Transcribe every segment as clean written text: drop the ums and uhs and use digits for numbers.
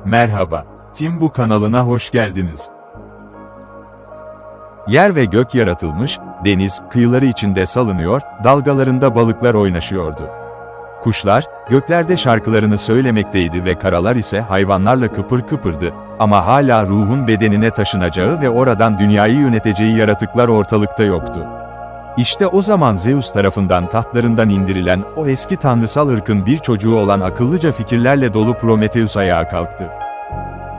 Merhaba, Timbu kanalına hoş geldiniz. Yer ve gök yaratılmış, deniz, kıyıları içinde salınıyor, dalgalarında balıklar oynaşıyordu. Kuşlar, göklerde şarkılarını söylemekteydi ve karalar ise hayvanlarla kıpır kıpırdı, ama hala ruhun bedenine taşınacağı ve oradan dünyayı yöneteceği yaratıklar ortalıkta yoktu. İşte o zaman Zeus tarafından tahtlarından indirilen o eski tanrısal ırkın bir çocuğu olan akıllıca fikirlerle dolu Prometheus ayağa kalktı.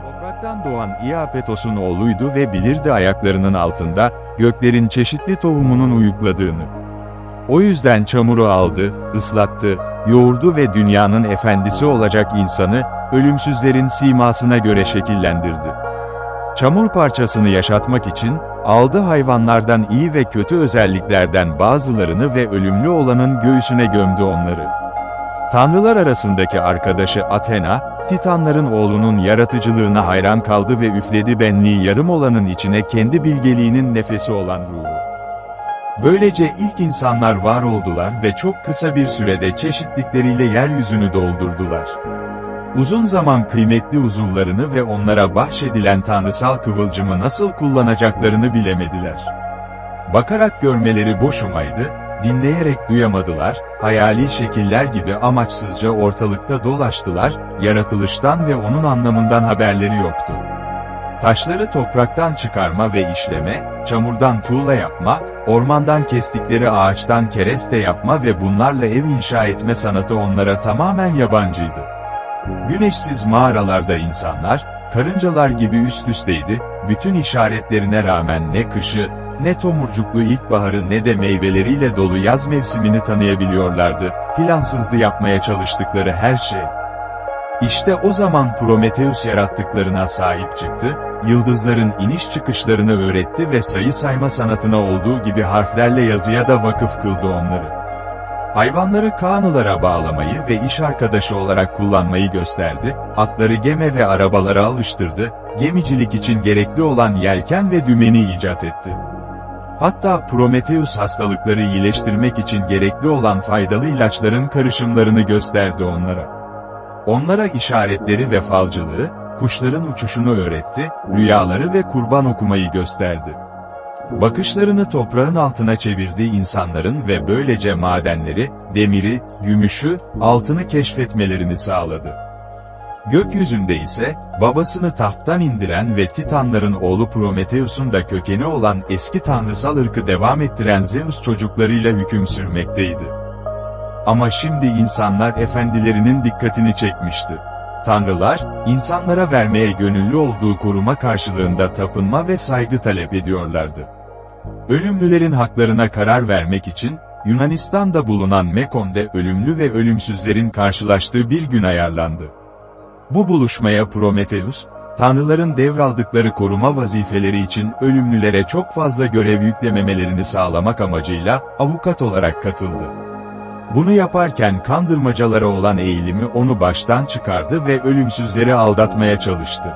Topraktan doğan Iapetos'un oğluydu ve bilirdi ayaklarının altında, göklerin çeşitli tohumunun uyukladığını. O yüzden çamuru aldı, ıslattı, yoğurdu ve dünyanın efendisi olacak insanı, ölümsüzlerin simasına göre şekillendirdi. Çamur parçasını yaşatmak için, aldı hayvanlardan iyi ve kötü özelliklerden bazılarını ve ölümlü olanın göğsüne gömdü onları. Tanrılar arasındaki arkadaşı Athena, Titanların oğlunun yaratıcılığına hayran kaldı ve üfledi benliği yarım olanın içine kendi bilgeliğinin nefesi olan ruhu. Böylece ilk insanlar var oldular ve çok kısa bir sürede çeşitlikleriyle yeryüzünü doldurdular. Uzun zaman kıymetli uzuvlarını ve onlara bahşedilen tanrısal kıvılcımı nasıl kullanacaklarını bilemediler. Bakarak görmeleri boşumaydı, dinleyerek duyamadılar, hayali şekiller gibi amaçsızca ortalıkta dolaştılar, yaratılıştan ve onun anlamından haberleri yoktu. Taşları topraktan çıkarma ve işleme, çamurdan tuğla yapma, ormandan kestikleri ağaçtan kereste yapma ve bunlarla ev inşa etme sanatı onlara tamamen yabancıydı. Güneşsiz mağaralarda insanlar, karıncalar gibi üst üsteydi, bütün işaretlerine rağmen ne kışı, ne tomurcuklu ilkbaharı ne de meyveleriyle dolu yaz mevsimini tanıyabiliyorlardı, plansızdı yapmaya çalıştıkları her şey. İşte o zaman Prometheus yarattıklarına sahip çıktı, yıldızların iniş çıkışlarını öğretti ve sayı sayma sanatına olduğu gibi harflerle yazıya da vakıf kıldı onları. Hayvanları kanılara bağlamayı ve iş arkadaşı olarak kullanmayı gösterdi, atları geme ve arabalara alıştırdı, gemicilik için gerekli olan yelken ve dümeni icat etti. Hatta Prometheus hastalıkları iyileştirmek için gerekli olan faydalı ilaçların karışımlarını gösterdi onlara. Onlara işaretleri ve falcılığı, kuşların uçuşunu öğretti, rüyaları ve kurban okumayı gösterdi. Bakışlarını toprağın altına çevirdiği insanların ve böylece madenleri, demiri, gümüşü, altını keşfetmelerini sağladı. Gökyüzünde ise, babasını tahttan indiren ve Titanların oğlu Prometheus'un da kökeni olan eski tanrısal ırkı devam ettiren Zeus çocuklarıyla hüküm sürmekteydi. Ama şimdi insanlar efendilerinin dikkatini çekmişti. Tanrılar, insanlara vermeye gönüllü olduğu koruma karşılığında tapınma ve saygı talep ediyorlardı. Ölümlülerin haklarına karar vermek için, Yunanistan'da bulunan Mekon'de ölümlü ve ölümsüzlerin karşılaştığı bir gün ayarlandı. Bu buluşmaya Prometheus, tanrıların devraldıkları koruma vazifeleri için ölümlülere çok fazla görev yüklememelerini sağlamak amacıyla, avukat olarak katıldı. Bunu yaparken kandırmacalara olan eğilimi onu baştan çıkardı ve ölümsüzleri aldatmaya çalıştı.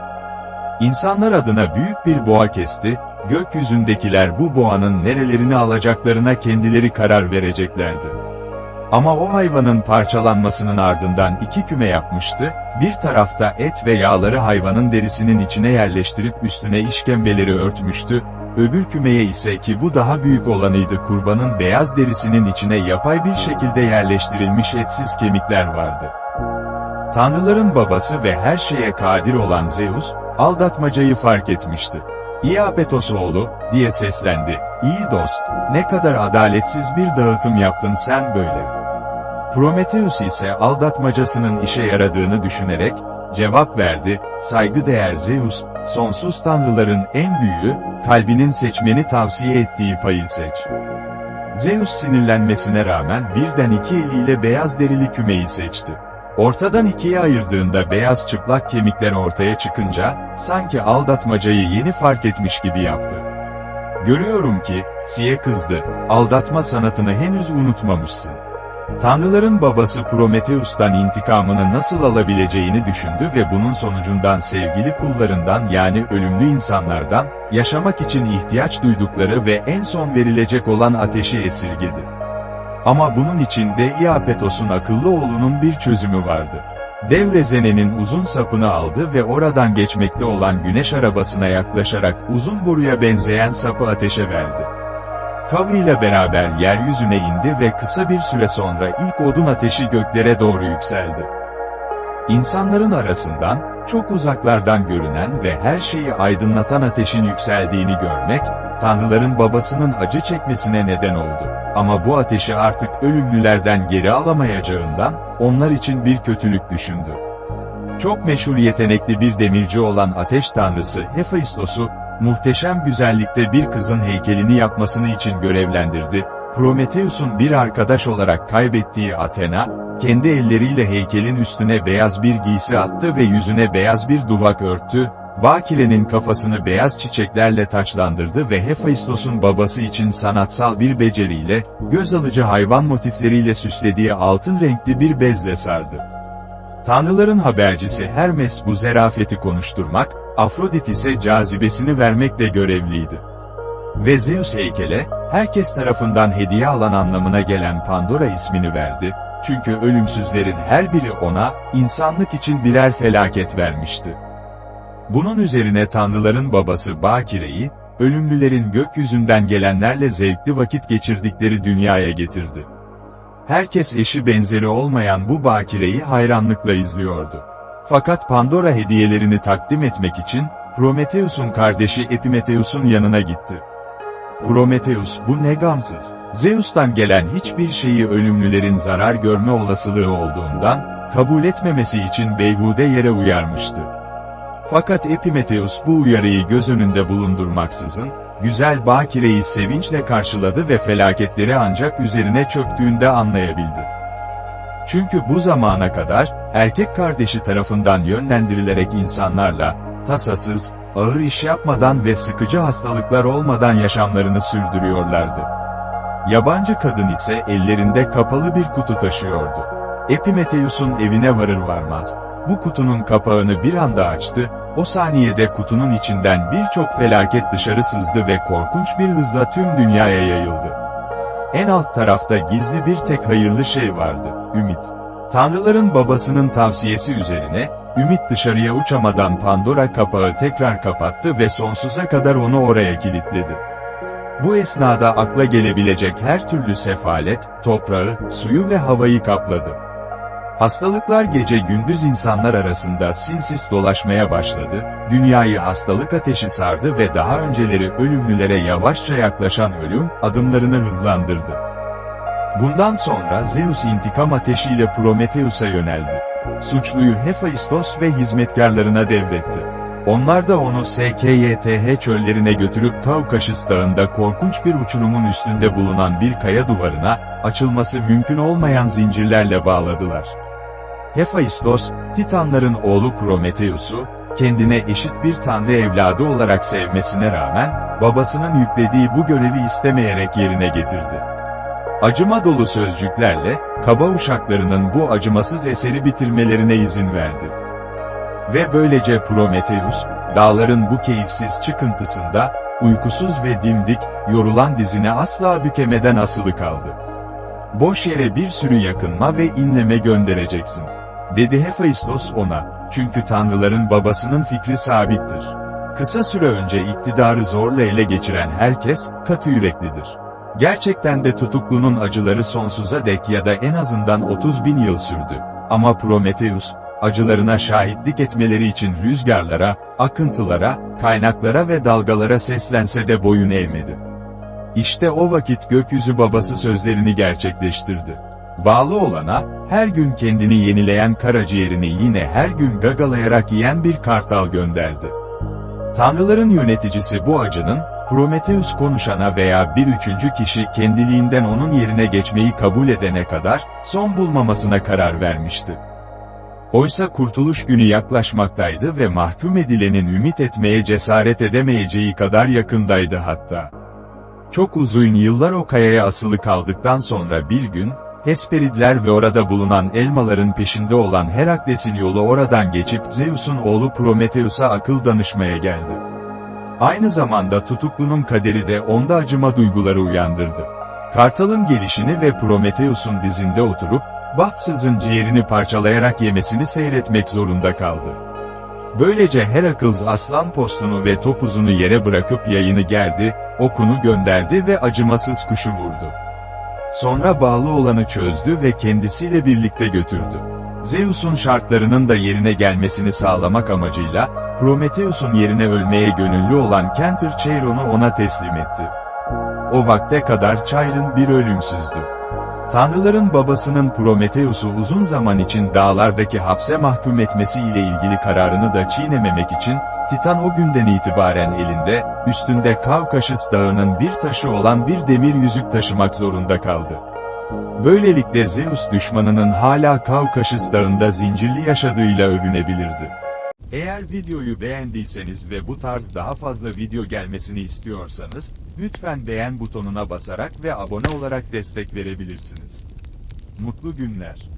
İnsanlar adına büyük bir boğa kesti, gökyüzündekiler bu boğanın nerelerini alacaklarına kendileri karar vereceklerdi. Ama o hayvanın parçalanmasının ardından iki küme yapmıştı, bir tarafta et ve yağları hayvanın derisinin içine yerleştirip üstüne işkembeleri örtmüştü, öbür kümeye ise ki bu daha büyük olanıydı kurbanın beyaz derisinin içine yapay bir şekilde yerleştirilmiş etsiz kemikler vardı. Tanrıların babası ve her şeye kadir olan Zeus, aldatmacayı fark etmişti. "Iapetos oğlu," diye seslendi, "İyi dost, ne kadar adaletsiz bir dağıtım yaptın sen böyle." Prometheus ise aldatmacasının işe yaradığını düşünerek, cevap verdi, "Saygıdeğer Zeus, sonsuz tanrıların en büyüğü, kalbinin seçmeni tavsiye ettiği payı seç." Zeus sinirlenmesine rağmen birden iki eliyle beyaz derili kümeyi seçti. Ortadan ikiye ayırdığında beyaz çıplak kemikler ortaya çıkınca, sanki aldatmacayı yeni fark etmiş gibi yaptı. "Görüyorum ki," diye kızdı, "aldatma sanatını henüz unutmamışsın." Tanrıların babası Prometheus'tan intikamını nasıl alabileceğini düşündü ve bunun sonucundan sevgili kullarından yani ölümlü insanlardan, yaşamak için ihtiyaç duydukları ve en son verilecek olan ateşi esirgedi. Ama bunun için de Iapetos'un akıllı oğlunun bir çözümü vardı. Dev rezenenin uzun sapını aldı ve oradan geçmekte olan güneş arabasına yaklaşarak uzun boruya benzeyen sapı ateşe verdi. Kavıyla beraber yeryüzüne indi ve kısa bir süre sonra ilk odun ateşi göklere doğru yükseldi. İnsanların arasından, çok uzaklardan görünen ve her şeyi aydınlatan ateşin yükseldiğini görmek, tanrıların babasının acı çekmesine neden oldu. Ama bu ateşi artık ölümlülerden geri alamayacağından, onlar için bir kötülük düşündü. Çok meşhur yetenekli bir demirci olan ateş tanrısı Hephaistos'u, muhteşem güzellikte bir kızın heykelini yapmasını için görevlendirdi. Prometheus'un bir arkadaş olarak kaybettiği Athena, kendi elleriyle heykelin üstüne beyaz bir giysi attı ve yüzüne beyaz bir duvak örttü, Bakire'nin kafasını beyaz çiçeklerle taçlandırdı ve Hephaistos'un babası için sanatsal bir beceriyle, göz alıcı hayvan motifleriyle süslediği altın renkli bir bezle sardı. Tanrıların habercisi Hermes bu zerafeti konuşturmak, Afrodit ise cazibesini vermekle görevliydi. Ve Zeus heykele, herkes tarafından hediye alan anlamına gelen Pandora ismini verdi, çünkü ölümsüzlerin her biri ona, insanlık için birer felaket vermişti. Bunun üzerine tanrıların babası Bakire'yi, ölümlülerin gökyüzünden gelenlerle zevkli vakit geçirdikleri dünyaya getirdi. Herkes eşi benzeri olmayan bu Bakire'yi hayranlıkla izliyordu. Fakat Pandora hediyelerini takdim etmek için, Prometheus'un kardeşi Epimetheus'un yanına gitti. Prometheus, bu ne gamsız, Zeus'tan gelen hiçbir şeyi ölümlülerin zarar görme olasılığı olduğundan, kabul etmemesi için beyhude yere uyarmıştı. Fakat Epimetheus bu uyarıyı göz önünde bulundurmaksızın, güzel Bakire'yi sevinçle karşıladı ve felaketleri ancak üzerine çöktüğünde anlayabildi. Çünkü bu zamana kadar, erkek kardeşi tarafından yönlendirilerek insanlarla, tasasız, ağır iş yapmadan ve sıkıcı hastalıklar olmadan yaşamlarını sürdürüyorlardı. Yabancı kadın ise ellerinde kapalı bir kutu taşıyordu. Epimetheus'un evine varır varmaz, bu kutunun kapağını bir anda açtı, o saniyede kutunun içinden birçok felaket dışarı sızdı ve korkunç bir hızla tüm dünyaya yayıldı. En alt tarafta gizli bir tek hayırlı şey vardı, ümit. Tanrıların babasının tavsiyesi üzerine, ümit dışarıya uçamadan Pandora kapağı tekrar kapattı ve sonsuza kadar onu oraya kilitledi. Bu esnada akla gelebilecek her türlü sefalet, toprağı, suyu ve havayı kapladı. Hastalıklar gece gündüz insanlar arasında sinsiz dolaşmaya başladı, dünyayı hastalık ateşi sardı ve daha önceleri ölümlülere yavaşça yaklaşan ölüm, adımlarını hızlandırdı. Bundan sonra Zeus intikam ateşiyle Prometheus'a yöneldi. Suçluyu Hephaistos ve hizmetkarlarına devretti. Onlar da onu Skyth çöllerine götürüp Kaukaşis dağında korkunç bir uçurumun üstünde bulunan bir kaya duvarına, açılması mümkün olmayan zincirlerle bağladılar. Hephaistos, Titanların oğlu Prometheus'u, kendine eşit bir tanrı evladı olarak sevmesine rağmen, babasının yüklediği bu görevi istemeyerek yerine getirdi. Acıma dolu sözcüklerle, kaba uşaklarının bu acımasız eseri bitirmelerine izin verdi. Ve böylece Prometheus, dağların bu keyifsiz çıkıntısında, uykusuz ve dimdik, yorulan dizine asla bükemeden asılı kaldı. Boş yere bir sürü yakınma ve inleme göndereceksin, dedi Hephaistos ona, çünkü tanrıların babasının fikri sabittir. Kısa süre önce iktidarı zorla ele geçiren herkes, katı yüreklidir. Gerçekten de tutuklunun acıları sonsuza dek ya da en azından 30.000 yıl sürdü. Ama Prometheus, acılarına şahitlik etmeleri için rüzgarlara, akıntılara, kaynaklara ve dalgalara seslense de boyun eğmedi. İşte o vakit gökyüzü babası sözlerini gerçekleştirdi. Bağlı olana, her gün kendini yenileyen karaciğerini yine her gün gagalayarak yiyen bir kartal gönderdi. Tanrıların yöneticisi bu acının, Prometheus konuşana veya bir üçüncü kişi kendiliğinden onun yerine geçmeyi kabul edene kadar, son bulmamasına karar vermişti. Oysa kurtuluş günü yaklaşmaktaydı ve mahkum edilenin ümit etmeye cesaret edemeyeceği kadar yakındaydı hatta. Çok uzun yıllar o kayaya asılı kaldıktan sonra bir gün, Hesperidler ve orada bulunan elmaların peşinde olan Herakles'in yolu oradan geçip Zeus'un oğlu Prometheus'a akıl danışmaya geldi. Aynı zamanda tutuklunun kaderi de onda acıma duyguları uyandırdı. Kartalın gelişini ve Prometheus'un dizinde oturup, bahtsızın ciğerini parçalayarak yemesini seyretmek zorunda kaldı. Böylece Herakles aslan postunu ve topuzunu yere bırakıp yayını gerdi, okunu gönderdi ve acımasız kuşu vurdu. Sonra bağlı olanı çözdü ve kendisiyle birlikte götürdü. Zeus'un şartlarının da yerine gelmesini sağlamak amacıyla, Prometheus'un yerine ölmeye gönüllü olan Kenter Cheiron'u ona teslim etti. O vakte kadar Chiron bir ölümsüzdü. Tanrıların babasının Prometheus'u uzun zaman için dağlardaki hapse mahkum etmesi ile ilgili kararını da çiğnememek için, Titan o günden itibaren elinde, üstünde Kavkaşıs Dağı'nın bir taşı olan bir demir yüzük taşımak zorunda kaldı. Böylelikle Zeus düşmanının hala Kavkaşıs Dağı'nda zincirli yaşadığıyla övünebilirdi. Eğer videoyu beğendiyseniz ve bu tarz daha fazla video gelmesini istiyorsanız, lütfen beğen butonuna basarak ve abone olarak destek verebilirsiniz. Mutlu günler.